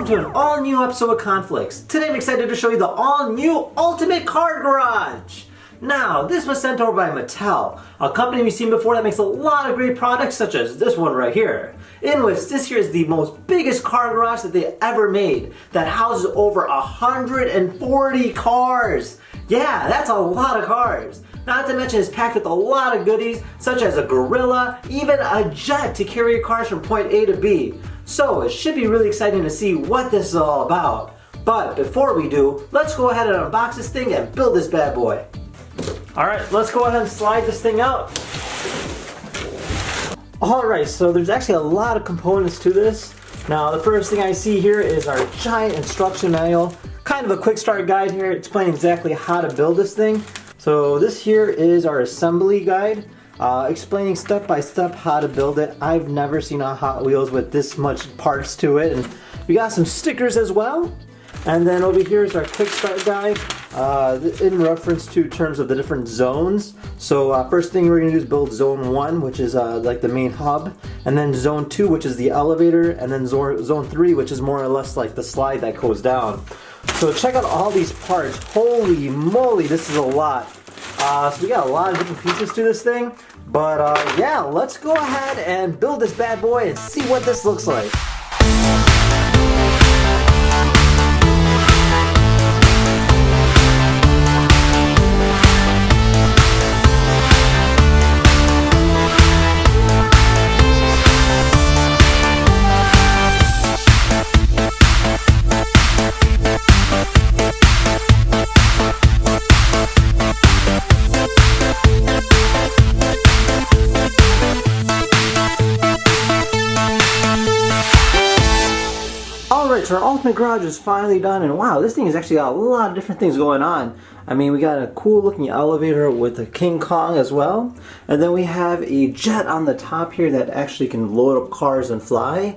to an all-new episode of Conflicts. Today I'm excited to show you the all-new Ultimate Car Garage. Now, this was sent over by Mattel, a company we've seen before that makes a lot of great products such as this one right here. In which this here is the most biggest car garage that they ever made that houses over 140 cars. Yeah, that's a lot of cars. Not to mention it's packed with a lot of goodies such as a gorilla, even a jet to carry your cars from point A to B. So it should be really exciting to see what this is all about. But before we do, let's go ahead and unbox this thing and build this bad boy. Alright, let's go ahead and slide this thing out. Alright, so there's actually a lot of components to this. Now the first thing I see here is our giant instruction manual. Kind of a quick start guide here explaining exactly how to build this thing. So this here is our assembly guide. Explaining step by step how to build it. I've never seen a Hot Wheels with this much parts to it, and we got some stickers as well. And then over here is our quick start guide in reference to terms of the different zones. So first thing we're going to do is build zone 1, which is like the main hub, and then zone 2, which is the elevator, and then zone 3, which is more or less like the slide that goes down. So check out all these parts. Holy moly, this is a lot. So we got a lot of different pieces to this thing. But yeah, let's go ahead and build this bad boy and see what this looks like. Alright, so our ultimate garage is finally done, and wow, this thing has actually got a lot of different things going on. I mean, we got a cool looking elevator with a King Kong as well, and then we have a jet on the top here that actually can load up cars and fly,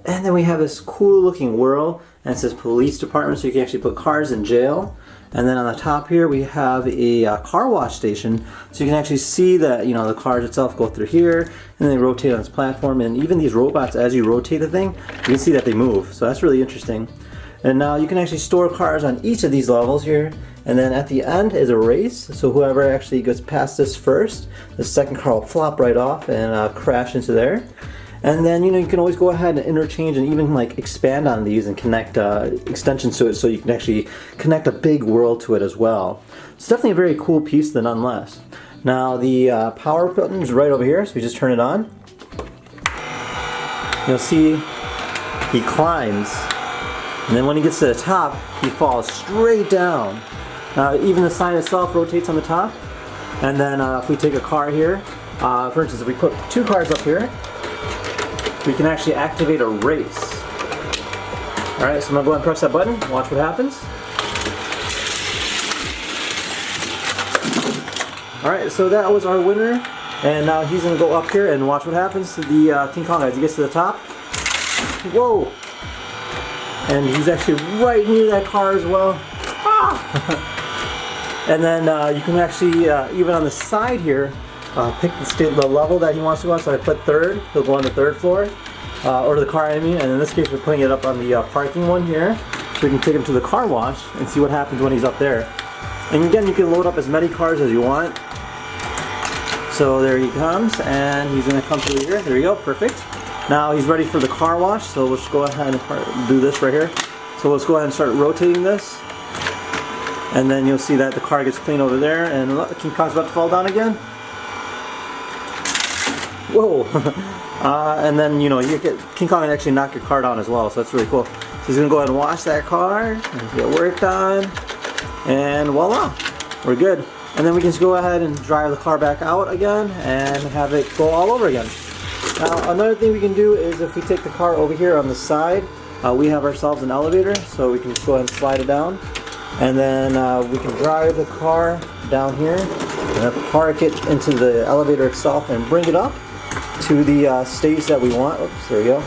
and then we have this cool looking whirl, and it says police department, so you can actually put cars in jail. And then on the top here we have a car wash station, so you can actually see that, you know, the cars itself go through here and they rotate on this platform, and even these robots, as you rotate the thing, you can see that they move, so that's really interesting. And now you can actually store cars on each of these levels here, and then at the end is a race, so whoever actually gets past this first, the second car will flop right off and crash into there. And then, you know, you can always go ahead and interchange and even like expand on these and connect extensions to it, so you can actually connect a big world to it as well. It's definitely a very cool piece nonetheless. Now the power button is right over here, so we just turn it on. You'll see he climbs, and then when he gets to the top, he falls straight down. Now even the sign itself rotates on the top. And then if we take a car here, for instance, if we put 2 cars up here, we can actually activate a race. Alright, so I'm going to go ahead and press that button, watch what happens. Alright, so that was our winner, and now he's going to go up here and watch what happens to the King Kong as he gets to the top. Whoa! And he's actually right near that car as well. Ah! And then you can actually, even on the side here, pick the level that he wants to go on. So I put 3rd, he'll go on the 3rd floor, or the car I mean, and in this case we're putting it up on the parking one here, so we can take him to the car wash and see what happens when he's up there. And again, you can load up as many cars as you want. So there he comes, and he's going to come through here. There you go, perfect. Now he's ready for the car wash, so let's go ahead and do this right here. So let's go ahead and start rotating this. And then you'll see that the car gets clean over there, and look, King Kong's about to fall down again. Whoa! And then, you know, you get King Kong and actually knock your car down as well, so that's really cool. So he's gonna go ahead and wash that car and get worked on, and voila, we're good. And then we can just go ahead and drive the car back out again and have it go all over again. Now another thing we can do is if we take the car over here on the side, we have ourselves an elevator, so we can just go ahead and slide it down, and then we can drive the car down here and park it into the elevator itself and bring it up to the stage that we want. Oops, there we go.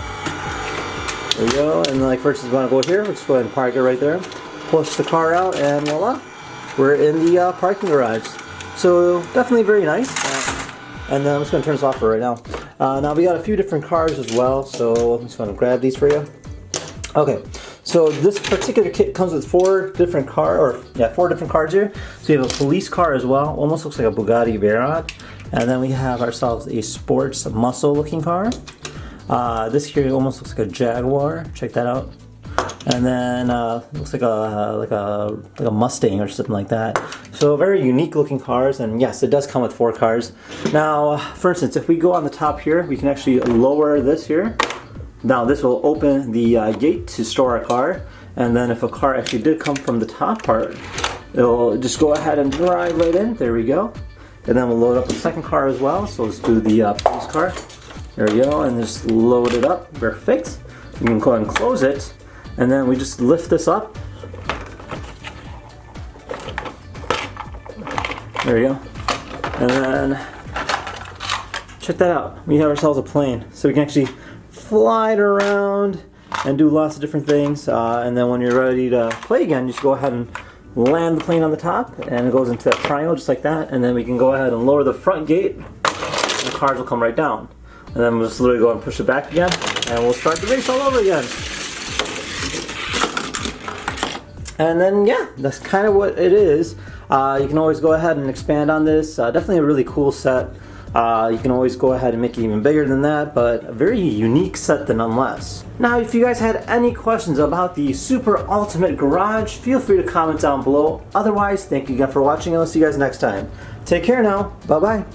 There we go. And like first we want to go here, we'll just go ahead and park it right there. Push the car out, and voila, we're in the parking garage. So definitely very nice. And then I'm just going to turn this off for right now. Now we got a few different cars as well, so I'm just going to grab these for you. Okay, So this particular kit comes with four different cards here. So you have a police car as well, almost looks like a Bugatti Veyron. And then we have ourselves a sports muscle looking car. This here almost looks like a Jaguar. Check that out. And then looks like a Mustang or something like that. So very unique looking cars, and yes, it does come with four cars. Now, for instance, if we go on the top here, we can actually lower this here. Now this will open the gate to store our car, and then if a car actually did come from the top part, it'll just go ahead and drive right in. There we go. And then we'll load up the second car as well. So let's do the police car. There we go, and just load it up. Perfect. You can go ahead and close it. And then we just lift this up. There we go. And then check that out. We have ourselves a plane. So we can actually fly it around and do lots of different things. And then when you're ready to play again, just go ahead and land the plane on the top, and it goes into that triangle just like that. And then we can go ahead and lower the front gate, and the cars will come right down. And then we'll just literally go and push it back again, and we'll start the race all over again. And then, yeah, that's kind of what it is. You can always go ahead and expand on this. Definitely a really cool set. You can always go ahead and make it even bigger than that, but a very unique set nonetheless. Now, if you guys had any questions about the Super Ultimate Garage, feel free to comment down below. Otherwise, thank you again for watching, and I'll see you guys next time. Take care now. Bye-bye.